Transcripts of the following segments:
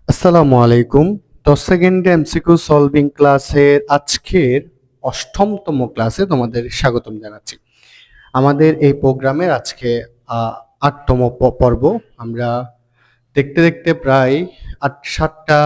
আসসালামু আলাইকুম। 10 সেকেন্ডে এমসিকিউ সলভিং ক্লাসের আজকের অষ্টমতম ক্লাসে তোমাদের স্বাগতম জানাচ্ছি। আমাদের এই প্রোগ্রামের আজকে 8তম পর্ব। আমরা দেখতে দেখতে প্রায় 7টা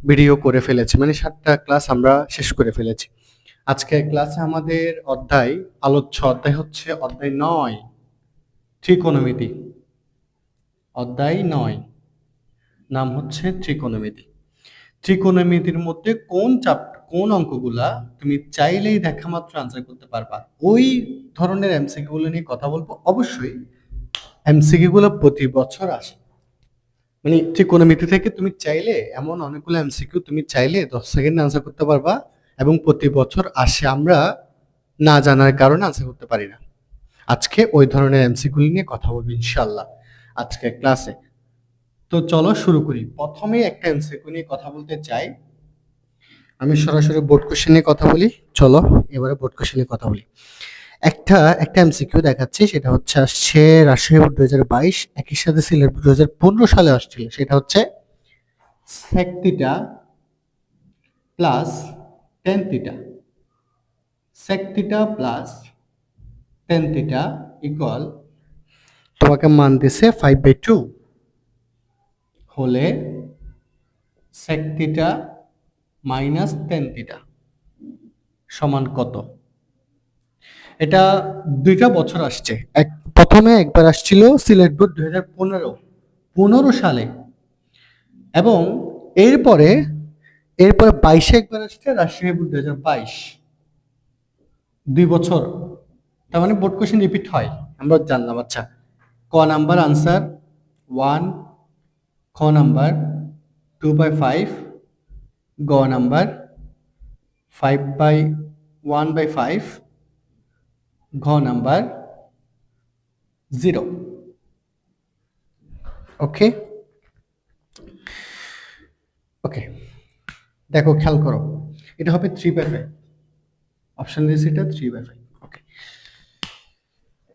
ভিডিও করে ফেলেছি, মানে 7টা ক্লাস আমরা শেষ করে ফেলেছি। আজকের ক্লাসে আমাদের আলোচ্য অধ্যায় হচ্ছে অধ্যায় 9, ত্রিকোণমিতি। অধ্যায় 9 নাম হচ্ছে ত্রিকোণমিতি। ত্রিকোণমিতির মধ্যে কোন অঙ্কগুলা তুমি চাইলেই দেখা মাত্র আনসার করতে পারবা, ওই ধরনের এমসিকিউ গুলো নিয়ে কথা বলবো। অবশ্যই এমসিকিউ গুলো প্রতি বছর আসে, মানে ত্রিকোণমিতি থেকে তুমি চাইলে এমন অনেকগুলো এমসিকিউ তুমি চাইলে 10 সেকেন্ডে আনসার করতে পারবা, এবং প্রতি বছর আসে। আমরা না জানার কারণে আনসার করতে পারি না। আজকে ওই ধরনের এমসিকিউ নিয়ে কথা বলবো ইনশাল্লাহ আজকে ক্লাসে। তো চলো শুরু করি। প্রথমেই একটা এমসিকিউ নিয়ে কথা বলতে চাই। আমি সরাসরি বোর্ড কোশ্চেন নিয়ে কথা বলি। চলো এবারে বোর্ড কোশ্চেন নিয়ে কথা বলি। একটা এমসিকিউ দেখাচ্ছি, সেটা হচ্ছে আসছে রাজশাহী বোর্ড 2022, একই সাথে সিলেট বোর্ড 2015 সালে আসছিল। সেটা হচ্ছে sec theta plus tan theta, sec theta plus tan theta equal, তোমাকে মান দিছে 5/2 হলে sec theta minus tan theta সমান কত? এটা 2টা বছর আসছে। প্রথমে একবার আসছিল সিলেট বোর্ড 2015 সালে, এবং এরপরে 22-এ একবার আসছে রাজশাহী বোর্ড 2022। 2 বছর, তার মানে বোর্ড কোশ্চেন রিপিট হয়, আমরা জানলাম। আচ্ছা, ক নাম্বার আনসার 1, খ নাম্বার 2/5, গ নাম্বার 1/5, ঘ নাম্বার 0। ওকে ওকে, দেখো খেয়াল করো, এটা হবে 3/5। অপশন দিয়েছে এটা 3/5। ওকে,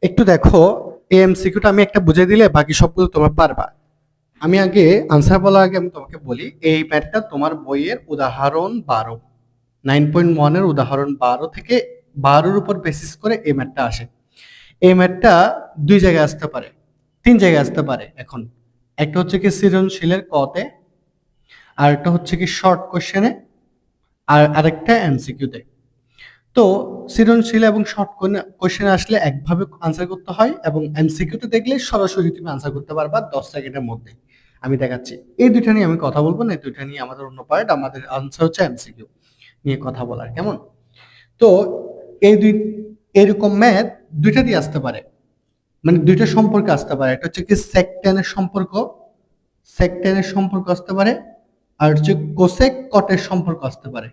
একটু দেখো এই এমসিকিউটা আমি একটা বুঝে দিলে বাকি সবগুলো তোমরা পারবা। আমি আগে আনসার বলার আগে আমি তোমাকে বলি, এই ম্যাথটা তোমার বইয়ের উদাহরণ 12, 9.1 এর উদাহরণ 12 থেকে 12-এর উপর বেসিস করে এই ম্যাথটা আসে। এই ম্যাথটা 2 জায়গায় আসতে পারে, 3 জায়গায় আসতে পারে। এখন একটা হচ্ছে কি সৃজনশীলের কতে, আর একটা হচ্ছে কি শর্ট কোশ্চেনে, আর আরেকটা এমসিকিউতে। তো সৃজনশীল এবং শর্ট কোশ্চেন আসলে একভাবে আনসার করতে হয়, এবং এমসিকিউতে দেখলে সরাসরি তুমি আনসার করতে পারবা 10 সেকেন্ডের মধ্যে। আমি দেখাচ্ছি। এই দুইটা নিয়ে আমি কথা বলবো না, এই দুইটা নিয়ে আমাদের অন্য পার্ট। আমাদের আনসার হচ্ছে এমসিকিউ নিয়ে কথা বলার, কেমন? তো এই এরকম ম্যাথ দুইটা দিয়ে আসতে পারে, মানে দুইটা সম্পর্কে আসতে পারে। একটা হচ্ছে কি সেকট্যানের সম্পর্ক, সেকট্যানের সম্পর্ক আসতে পারে, আর হচ্ছে কোসেক কটের সম্পর্ক আসতে পারে।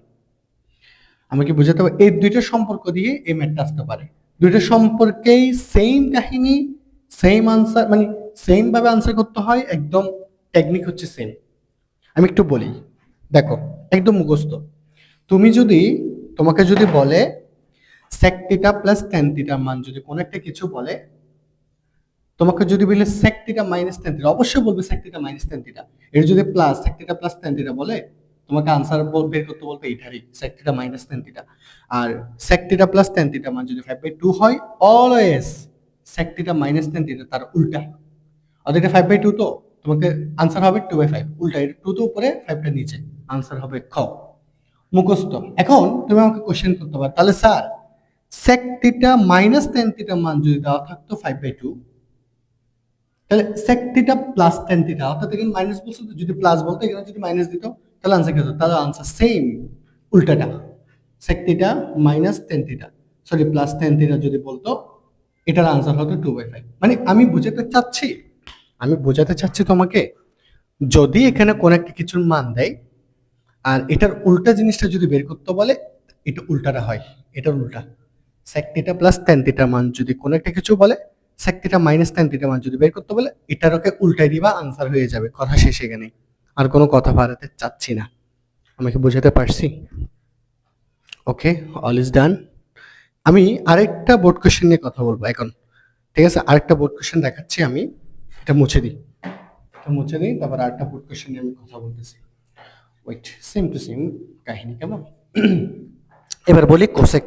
আমি কি বুঝাতে পারি? এই দুইটা সম্পর্ক দিয়ে এই ম্যাথটা আসতে পারে। দুইটা সম্পর্কেই সেম কাহিনী, সেম আনসার, মানে সেম ভাবে আনসার করতে হয়, একদম টেকনিক হচ্ছে সেম। আমি একটু বলি, দেখো একদম মুখস্থ। তুমি যদি, তোমাকে যদি বলে sec থিটা প্লাস tan থিটার মান যদি কোন একটা কিছু বলে, তোমাকে যদি বলে sec theta minus tan theta, অবশ্যই বলবে sec theta minus tan theta. এর যদি plus sec theta plus tan theta বলে, তোমাকে আনসার বের করতে বলবে এটারই sec theta minus tan theta. আর sec theta plus tan theta মান যদি 5/2 হয়, always sec theta minus tan theta তার উল্টা। অর্থাৎ এটা 5/2, তো তোমাকে আনসার হবে 2/5, উল্টা। এটা 2 তো উপরে, 5টা নিচে, আনসার হবে খ। মুখস্থ। এখন তুমি আমাকে কোশ্চেন করতে পারো, তাহলে sir sec theta minus tan theta মান যদি দেওয়া থাকতো 5/2, তাহলে sec theta plus tan theta, অর্থাৎ এখানে মাইনাস বলছো, যদি প্লাস বলতো এখানে যদি মাইনাস দিত, তাহলে আনসার কি হতো? তাহলে আনসার সেম, উল্টাটা। sec theta minus tan theta, sorry plus tan theta যদি বলতো, এটার আনসার হতো 2/5। মানে আমি বোঝাতে চাচ্ছি তোমাকে, যদি এখানে কোন একটা কিছুর মান দেয় আর এটার উল্টা জিনিসটা যদি বের করতে বলে, এটা উল্টাটা হয়, এটার উল্টা। sec থিটা প্লাস tan থিটার মান যদি কোন একটা কিছু বলে, sec থিটা মাইনাস tan থিটার মান যদি বের করতে বলে, এটারকে উল্টাই দিবা, আনসার হয়ে যাবে। কথা শেষ এখানে, আর কোনো কথা বাড়াতে চাচ্ছি না। আমাকে বোঝাতে পারছি? ওকে, অল ইজ ডান। আমি আরেকটা বোর্ড কোশ্চেন নিয়ে কথা বলবো এখন, ঠিক আছে? আরেকটা বোর্ড কোশ্চেন দেখাচ্ছি আমি, এটা মুছে দিই। একটু মুছে দিই, তারপর আরেকটা বোর্ড কোশ্চেন নিয়ে আমি কথা বলতেছি। ওয়েট, সেম টু সেম কাহিনী, কেমন? এবার বলি কোসেক।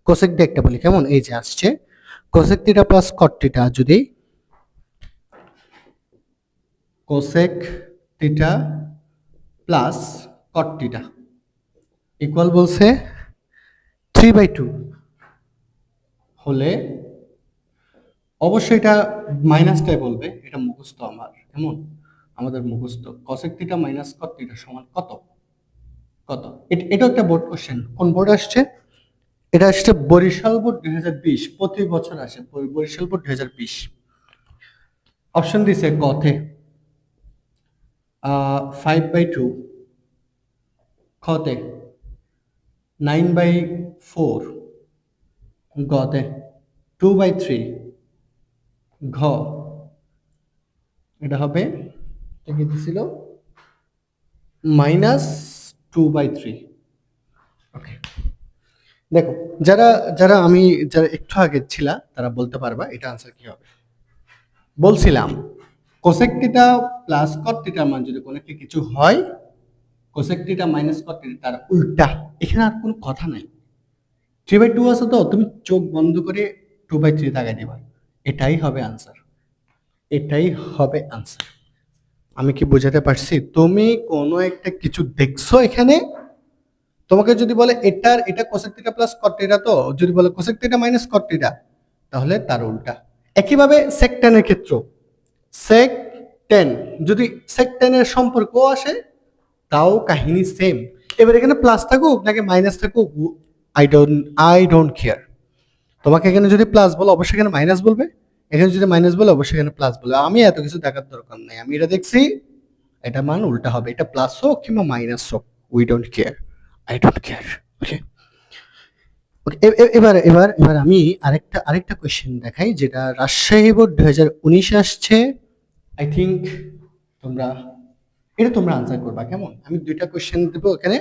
কোসেক দিয়ে একটা বলি, কেমন? এই যে আসছে cosec theta plus cot theta, যদি cosec theta plus cot theta equal বলছে 3/2 হলে, অবশ্যই এটা মাইনাসটাই বলবে, এটা মুখস্থ আমার, কেমন? আমাদের মুখস্থ কোসেক থিটা মাইনাস কট থিটা সমান কত? কত? এটা একটা বোর্ড কোশ্চেন। কোন বোর্ড আসছে? এটা আসছে বরিশাল বোর্ড 2020, প্রতি বছর আসে বরিশাল বোর্ড 2020। অপশন দিছে কতে 5/2, খতে 9/4, গতে 2/3, ঘ এটা হবে, এটা কি দিছিল, -2/3। ওকে, দেখো, যারা যারা আমি যারা একটু আগে ছিল তারা বলতে পারবা এটা আনসার কি হবে। বলছিলাম কোসেক থিটা প্লাস কট থিটার মান যদি কোনো একটা কিছু হয়, কোসেক থিটা মাইনাস কট থিটা তার উল্টা, এখানে আর কোনো কথা নাই। 3/2 আছে তো, তুমি চোখ বন্ধ করে 2/3 তাকাই দিবা, এটাই হবে আনসার, এটাই হবে আনসার। আমি কি বোঝাতে পারছি? তুমি কোনো একটা কিছু দেখছো এখানে, তোমাকে যদি বলে এটা cosec theta plus cot theta, তো যদি বলে কোসেক থিটা মাইনাস কট থিটা, তাহলে তার উল্টা। একইভাবে সেক টেনের ক্ষেত্র, সেক টেন যদি সেক টেনের সম্পর্ক আসে, তাও কাহিনী সেম। এবার এখানে প্লাস থাকুক নাকি মাইনাস থাকুক, আই ডোন্ট কেয়ার। তোমাকে এখানে যদি প্লাস বলো অবশ্যই এখানে মাইনাস বলবে, এখানে যদি মাইনাস বলে অবশ্যই এখানে প্লাস বলবে। আমি এত কিছু দেখার দরকার নাই, আমি এটা দেখছি, এটা মান উল্টা হবে, এটা প্লাস হোক কিংবা মাইনাস হোক, we don't care, I don't care. Okay, এবার এবার এবার আমি আরেকটা কোয়েশ্চেন দেখাই, যেটা রাজশাহী বোর্ড 2019 আসছে। আই থিঙ্ক তোমরা তোমরা আনসার করবা, কেমন? আমি দুইটা কোয়েশ্চেন দেবো এখানে,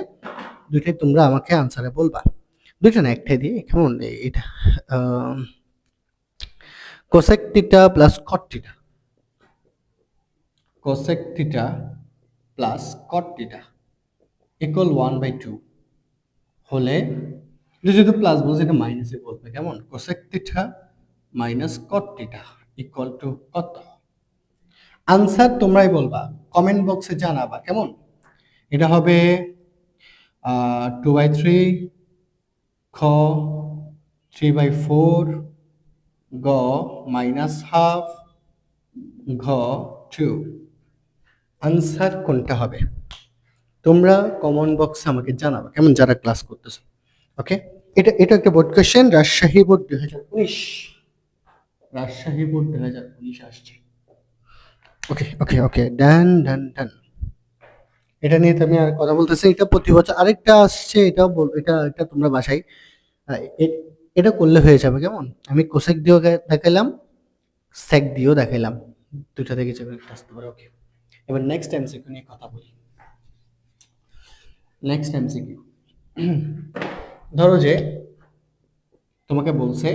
দুইটাই তোমরা আমাকে আনসারে বলবা, দুইটা না একটাই দিয়ে, কেমন? এটা cosec theta plus cot theta, cosec theta plus cot theta equal 1/2 হলে, যেহেতু প্লাস বলছে এটা মাইনাসে বলবে, কেমন? Cosec theta minus caught theta equal to কত? আনসার তোমরাই বলবা, কমেন্ট বক্সে জানাবা, কেমন? এটা হবে 2/3, খ 3/4, গ -1/2, ঘ 2। আনসার কোনটা হবে তোমরা কমেন্ট বক্সে আমাকে জানাবা, কেমন? যারা ক্লাস করতেছো। ওকে, এটা একটা board question, Rajshahi board 2019, Rajshahi board 2019 আসছে। ওকে ওকে ওকে, ডান ডান ডান। এটা নিয়ে তো আমি আর কথা বলতেছি, এটা প্রতি বছর আরেকটা আসছে, এটাও এটা এটা তোমরা বাসায় এটা করলে হয়ে যাবে, কেমন? আমি কোসেক দিয়েও দেখাইলাম, সেক দিয়েও দেখাইলাম, দুইটা থেকে যে কোনো একটা আসতে পারে। ওকে, এবার নেক্সট এমসিকিউ নিয়ে কথা বলি। নেক্সট এমসিকিউ, ধরো যে তোমাকে বলছে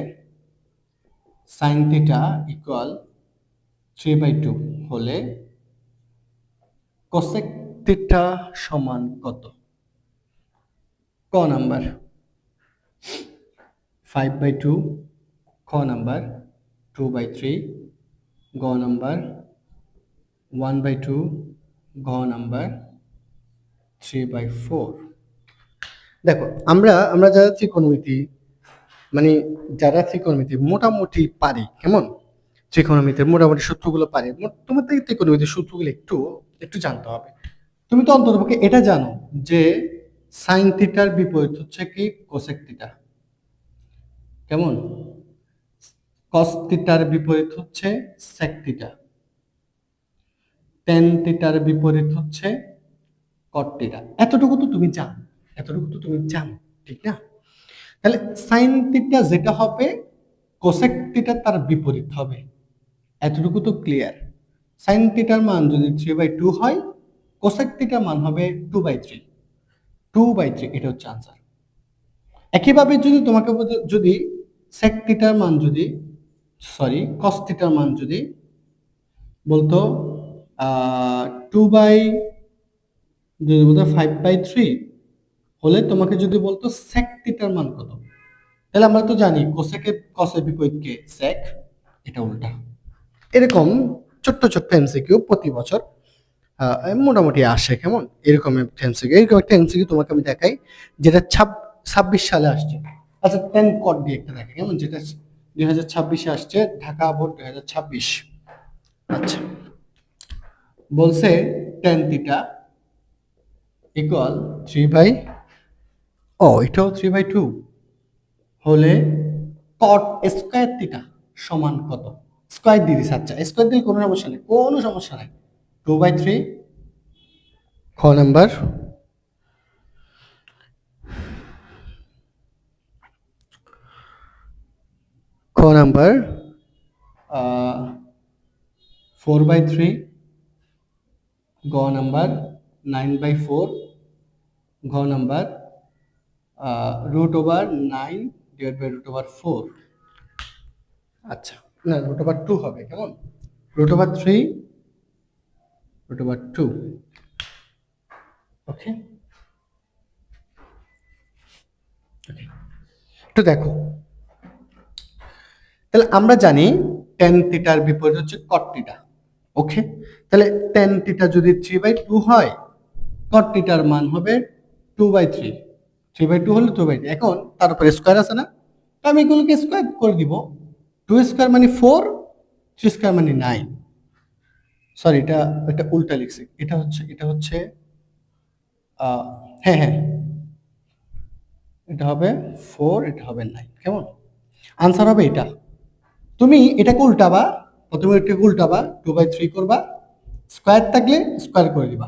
সাইন থিটা ইকুয়াল 3/2 হলে কোসেক থিটা সমান কত? ক নাম্বার 5/2, খ নাম্বার 2/3, গ নাম্বার 1/2, ঘ নাম্বার 3/4। দেখো, আমরা আমরা যারা ত্রিকোণমিতি, মানে যারা ত্রিকোণমিতি মোটামুটি পারি, কেমন? ত্রিকোণমিতির মোটামুটি সূত্রগুলো পারি, তোমার থেকে ত্রিকোণমিতির সূত্রগুলো একটু একটু জানতে হবে। তুমি তো অন্ততপক্ষে এটা জানো যে সাইন থিটার বিপরীত হচ্ছে কি কোসেক থিটা, কেমন? কস থিটার বিপরীত হচ্ছে সেক থিটা, টেন থিটার বিপরীত হচ্ছে কট থিটা। এতটুকু তো তুমি জানো, এতটুকু তো তুমি জানো, ঠিক না? তাহলে সাইন থিটা যেটা হবে কোসেক থিটা তার বিপরীত হবে, এতটুকু তো ক্লিয়ার। সাইন থিটার মান যদি 3/2 হয়, কোসেক থিটার মান হবে 2/3, 2/3, এটা হচ্ছে আনসার। একইভাবে যদি তোমাকে যদি সেক থিটার মান যদি, সরি, কস থিটার মান যদি বলতো 2/, যদি বলতো 5/3 হলে তোমাকে যদি বলতো sec থিটার মান কত, তাহলে আমরা তো জানি কোসেকের কসের বিপরীত কে sec, এটা উল্টা। এরকম ছোট্ট ছোট্ট এমসিকিউ প্রতি বছর মোটামুটি আসে, কেমন এরকম একটা এমসিকিউ। এরকম একটা এমসিকিউ তোমাকে আমি দেখাই যেটা 26 সালে আসছে। আচ্ছা 10 কট দিয়ে একটা দেখে কেমন, যেটা 2026-এ আসছে, ঢাকা বোর্ড 2026। আচ্ছা বলছে tan থিটা ইকুয়াল 3/, এটাও 3/2 হলে কট স্কয়ার থিটা সমান কত? স্কয়ার দিয়ে দিস, আচ্ছা স্কয়ার দিলে কোনো সমস্যা নেই, কোনো সমস্যা নাই। 2/3 খ নাম্বার, খ নাম্বার 4/3, গ নাম্বার 9/4, ঘ নাম্বার √9/√4। আচ্ছা না, √2 হবে, কেমন √3 √2। ওকে, একটু দেখো, তাহলে আমরা জানি tan থিটার বিপরীত হচ্ছে cot থিটা। ওকে, তাহলে tan থিটা যদি 3/2 হয়, cot থিটার মান হবে 2/3। 3/2 হলে 2/3, এখন তার উপরে স্কয়ার আছে না, তো আমি এগুলোকে স্কয়ার করে দিব। 2 স্কয়ার মানে 4, 3 স্কয়ার মানে 9। সরি, এটা এটা উল্টা লিখছি, এটা হচ্ছে হ্যাঁ হ্যাঁ, এটা হবে 4, এটা হবে 9, কেমন আনসার হবে এটা। তুমি এটাকে উল্টাবা, প্রথমে এটাকে উল্টাবা, 2/3 করবা, স্কয়ার থাকলে স্কয়ার করে দিবা।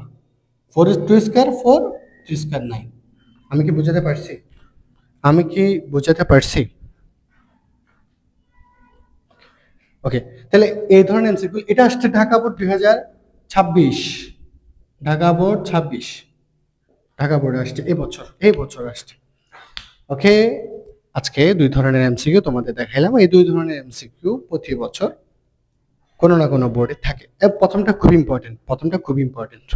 4 is 2 স্কয়ার 4, 3 স্কয়ার 9। আমি কি বোঝাতে পারছি? আমি কি বোঝাতে পারছি? ওকে, তাহলে এই ধরনের এমসিকিউ এটা আসছে ঢাকা বোর্ড 2026, ঢাকা বোর্ড 26, ঢাকা বোর্ডে আসছে এই বছর আসছে। ওকে, আজকে দুই ধরনের এমসিকিউ তোমাদের দেখাইলাম। এই দুই ধরনের এমসিকিউ প্রতি বছর কোনো না কোনো বোর্ডে থাকে। প্রথমটা খুব ইম্পর্টেন্ট।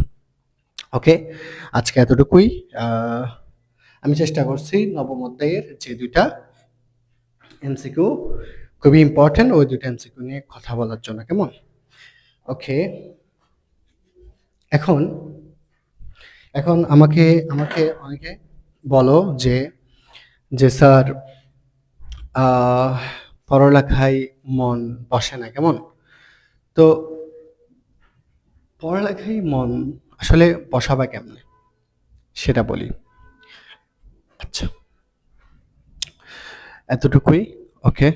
ওকে, আজকে এতটুকুই। আমি চেষ্টা করছি নবম অধ্যায়ের যে দুইটা এমসিকিউ খুবই ইম্পর্টেন্ট, ওই দুইটা এমসিকিউ নিয়ে কথা বলার জন্য, কেমন। ওকে, এখন এখন আমাকে আমাকে অনেকে বলো যে যে স্যার পড়ালেখায় মন বসে না, কেমন। তো পড়ালেখায় মন আসলে বসাবা কেমনে সেটা বলি। আচ্ছা, এতটুকুই। ওকে।